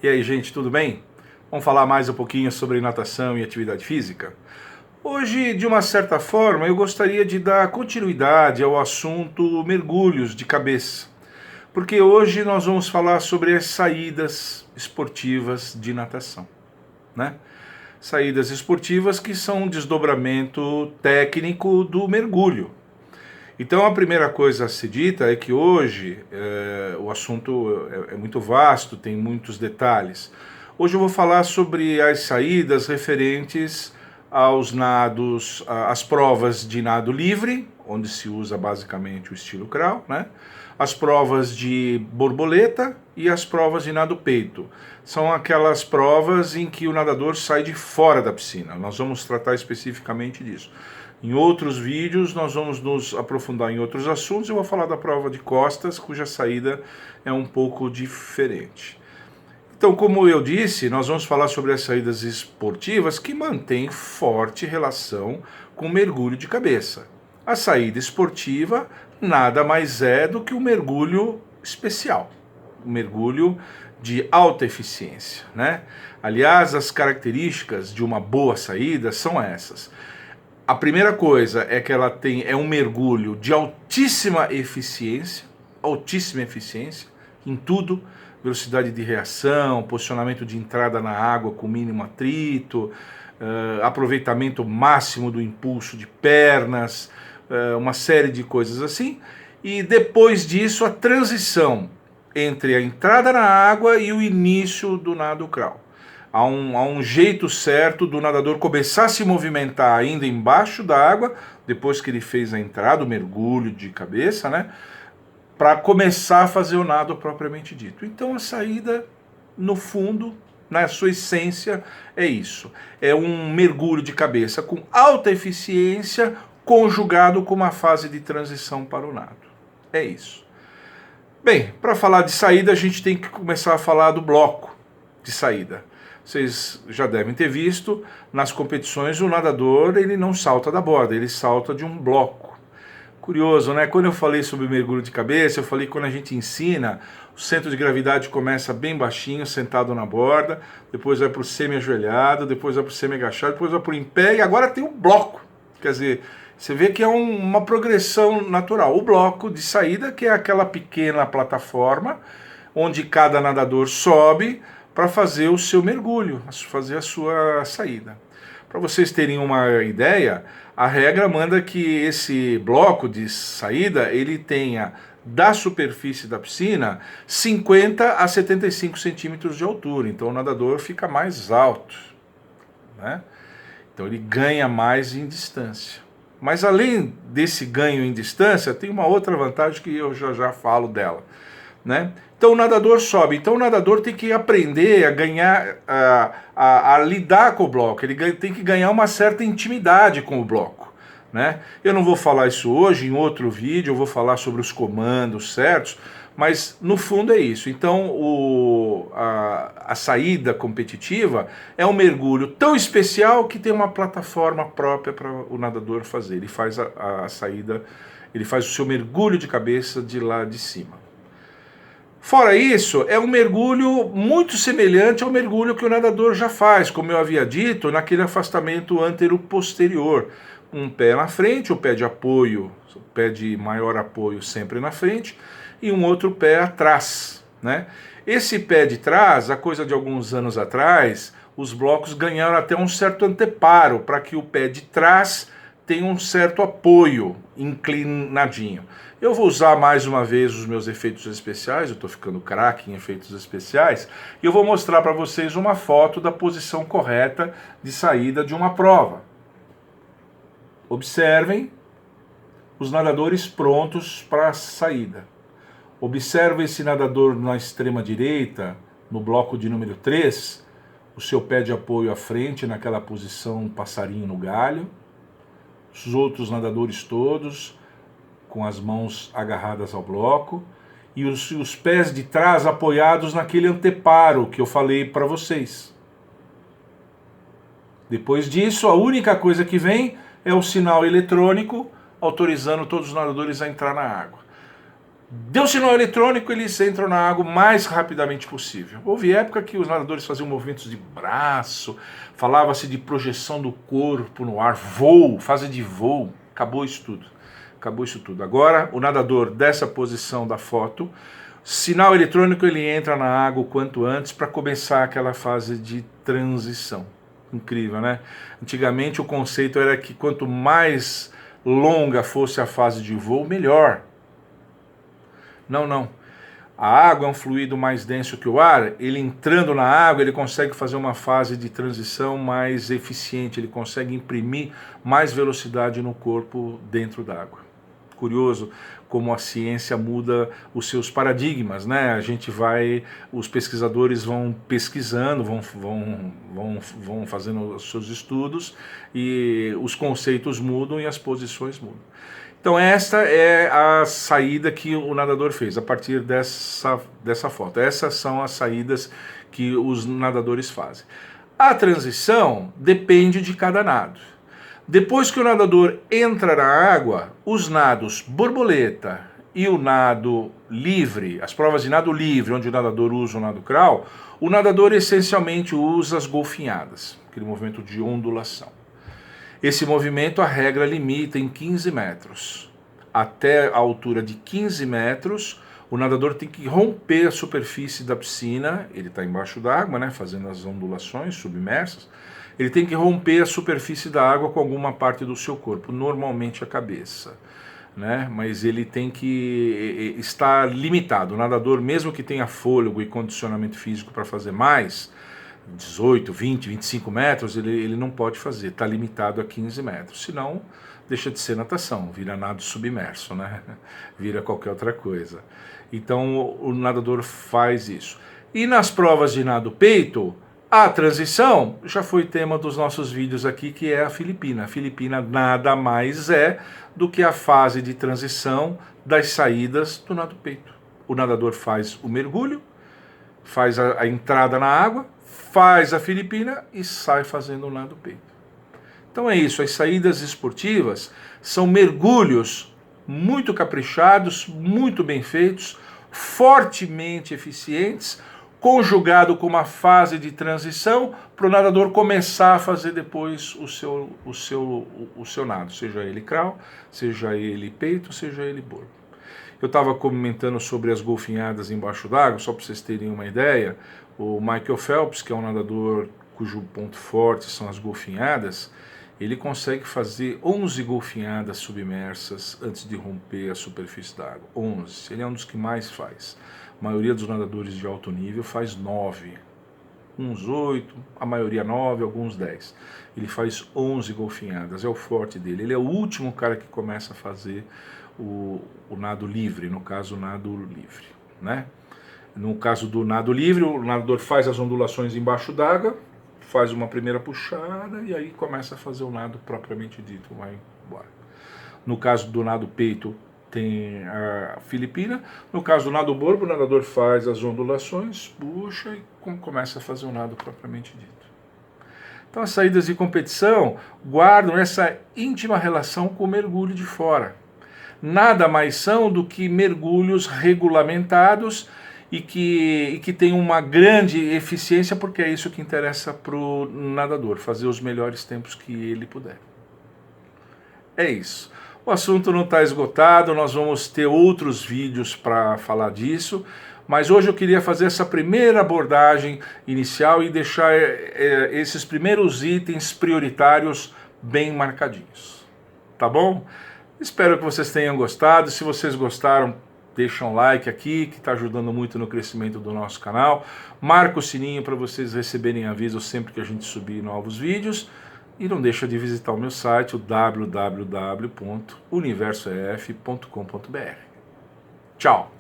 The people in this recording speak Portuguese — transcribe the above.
E aí, gente, tudo bem? Vamos falar mais um pouquinho sobre natação e atividade física? Hoje, de uma certa forma, eu gostaria de dar continuidade ao assunto mergulhos de cabeça, porque hoje nós vamos falar sobre as saídas esportivas de natação, né? Saídas esportivas que são um desdobramento técnico do mergulho. Então a primeira coisa a ser dita é que hoje o assunto é muito vasto, tem muitos detalhes. Hoje eu vou falar sobre as saídas referentes aos nados, às provas de nado livre, onde se usa basicamente o estilo crawl, né? As provas de borboleta e as provas de nado peito. São aquelas provas em que o nadador sai de fora da piscina. Nós vamos tratar especificamente disso. Em outros vídeos nós vamos nos aprofundar em outros assuntos. Eu vou falar da prova de costas, cuja saída é um pouco diferente. Então, como eu disse, nós vamos falar sobre as saídas esportivas que mantêm forte relação com o mergulho de cabeça. A saída esportiva nada mais é do que um mergulho especial, um mergulho de alta eficiência, né? Aliás, as características de uma boa saída são essas. A primeira coisa é que ela é um mergulho de altíssima eficiência em tudo, velocidade de reação, posicionamento de entrada na água com mínimo atrito, aproveitamento máximo do impulso de pernas, uma série de coisas assim. E depois disso a transição entre a entrada na água e o início do nado crawl. Há um jeito certo do nadador começar a se movimentar ainda embaixo da água, depois que ele fez a entrada, o mergulho de cabeça, né? Para começar a fazer o nado propriamente dito. Então a saída, no fundo, na sua essência, é isso. É um mergulho de cabeça com alta eficiência, conjugado com uma fase de transição para o nado. É isso. Bem, para falar de saída, a gente tem que começar a falar do bloco de saída. Vocês já devem ter visto, nas competições o nadador ele não salta da borda, ele salta de um bloco. Curioso, né? Quando eu falei sobre mergulho de cabeça, eu falei que quando a gente ensina, o centro de gravidade começa bem baixinho, sentado na borda, depois vai para o semi-ajoelhado, depois vai para o semi-agachado, depois vai para o em pé e agora tem o bloco. Quer dizer, você vê que é uma progressão natural. O bloco de saída, que é aquela pequena plataforma, onde cada nadador sobe para fazer o seu mergulho, fazer a sua saída. Para vocês terem uma ideia, a regra manda que esse bloco de saída ele tenha da superfície da piscina 50 a 75 centímetros de altura, então o nadador fica mais alto, né? Então ele ganha mais em distância. Mas além desse ganho em distância, tem uma outra vantagem que eu já falo dela, né? Então o nadador sobe, então o nadador tem que aprender a ganhar, a lidar com o bloco, ele tem que ganhar uma certa intimidade com o bloco, né? Eu não vou falar isso hoje, em outro vídeo eu vou falar sobre os comandos certos, mas no fundo é isso. Então a saída competitiva é um mergulho tão especial que tem uma plataforma própria para o nadador fazer, ele faz a saída, ele faz o seu mergulho de cabeça de lá de cima. Fora isso, é um mergulho muito semelhante ao mergulho que o nadador já faz, como eu havia dito, naquele afastamento antero-posterior. Um pé na frente, o pé de apoio, o pé de maior apoio sempre na frente, e um outro pé atrás, né? Esse pé de trás, a coisa de alguns anos atrás, os blocos ganharam até um certo anteparo, para que o pé de trás tenha um certo apoio inclinadinho. Eu vou usar mais uma vez os meus efeitos especiais, eu estou ficando craque em efeitos especiais, e eu vou mostrar para vocês uma foto da posição correta de saída de uma prova. Observem os nadadores prontos para a saída. Observe esse nadador na extrema direita, no bloco de número 3, o seu pé de apoio à frente, naquela posição passarinho no galho. Os outros nadadores todos com as mãos agarradas ao bloco e os pés de trás apoiados naquele anteparo que eu falei para vocês. Depois disso, a única coisa que vem é o sinal eletrônico autorizando todos os nadadores a entrar na água. Deu sinal eletrônico, eles entram na água o mais rapidamente possível. Houve época que os nadadores faziam movimentos de braço, falava-se de projeção do corpo no ar, voo, fase de voo. Acabou isso tudo. Acabou isso tudo. Agora, o nadador dessa posição da foto, sinal eletrônico, ele entra na água o quanto antes para começar aquela fase de transição. Incrível, né? Antigamente o conceito era que quanto mais longa fosse a fase de voo, melhor. Não, não. A água é um fluido mais denso que o ar, ele entrando na água, ele consegue fazer uma fase de transição mais eficiente, ele consegue imprimir mais velocidade no corpo dentro da água. Curioso como a ciência muda os seus paradigmas, né? Os pesquisadores vão pesquisando, vão fazendo os seus estudos e os conceitos mudam e as posições mudam. Então esta é a saída que o nadador fez a partir dessa foto. Essas são as saídas que os nadadores fazem. A transição depende de cada nado. Depois que o nadador entra na água, os nados borboleta e o nado livre, as provas de nado livre, onde o nadador usa o nado crawl, o nadador essencialmente usa as golfinhadas, aquele movimento de ondulação. Esse movimento, a regra limita em 15 metros. Até a altura de 15 metros, o nadador tem que romper a superfície da piscina, ele está embaixo d'água, né, fazendo as ondulações submersas, ele tem que romper a superfície da água com alguma parte do seu corpo, normalmente a cabeça, né, mas ele tem que estar limitado. O nadador, mesmo que tenha fôlego e condicionamento físico para fazer mais, 18, 20, 25 metros, ele não pode fazer, está limitado a 15 metros, senão deixa de ser natação, vira nado submerso, né? Vira qualquer outra coisa. Então o nadador faz isso. E nas provas de nado peito, a transição já foi tema dos nossos vídeos aqui, que é a Filipina. A Filipina nada mais é do que a fase de transição das saídas do nado peito. O nadador faz o mergulho, faz a entrada na água, faz a Filipina e sai fazendo o nado peito. Então é isso, as saídas esportivas são mergulhos muito caprichados, muito bem feitos, fortemente eficientes, conjugado com uma fase de transição para o nadador começar a fazer depois o seu nado, seja ele crawl, seja ele peito, seja ele borbo. Eu estava comentando sobre as golfinhadas embaixo d'água, só para vocês terem uma ideia. O Michael Phelps, que é um nadador cujo ponto forte são as golfinhadas, ele consegue fazer 11 golfinhadas submersas antes de romper a superfície da água. 11. Ele é um dos que mais faz. A maioria dos nadadores de alto nível faz 9. Uns 8, a maioria 9, alguns 10. Ele faz 11 golfinhadas, é o forte dele. Ele é o último cara que começa a fazer o nado livre, no caso o nado livre, né? No caso do nado livre, o nadador faz as ondulações embaixo d'água, faz uma primeira puxada e aí começa a fazer o nado propriamente dito, vai embora. No caso do nado peito tem a Filipina, no caso do nado borbo, o nadador faz as ondulações, puxa e começa a fazer o nado propriamente dito. Então as saídas de competição guardam essa íntima relação com o mergulho de fora. Nada mais são do que mergulhos regulamentados e que tem uma grande eficiência, porque é isso que interessa para o nadador, fazer os melhores tempos que ele puder. É isso. O assunto não está esgotado, nós vamos ter outros vídeos para falar disso, mas hoje eu queria fazer essa primeira abordagem inicial e deixar esses primeiros itens prioritários bem marcadinhos. Tá bom? Espero que vocês tenham gostado. Se vocês gostaram, deixa um like aqui, que está ajudando muito no crescimento do nosso canal. Marca o sininho para vocês receberem avisos sempre que a gente subir novos vídeos. E não deixa de visitar o meu site, o www.universoef.com.br. Tchau!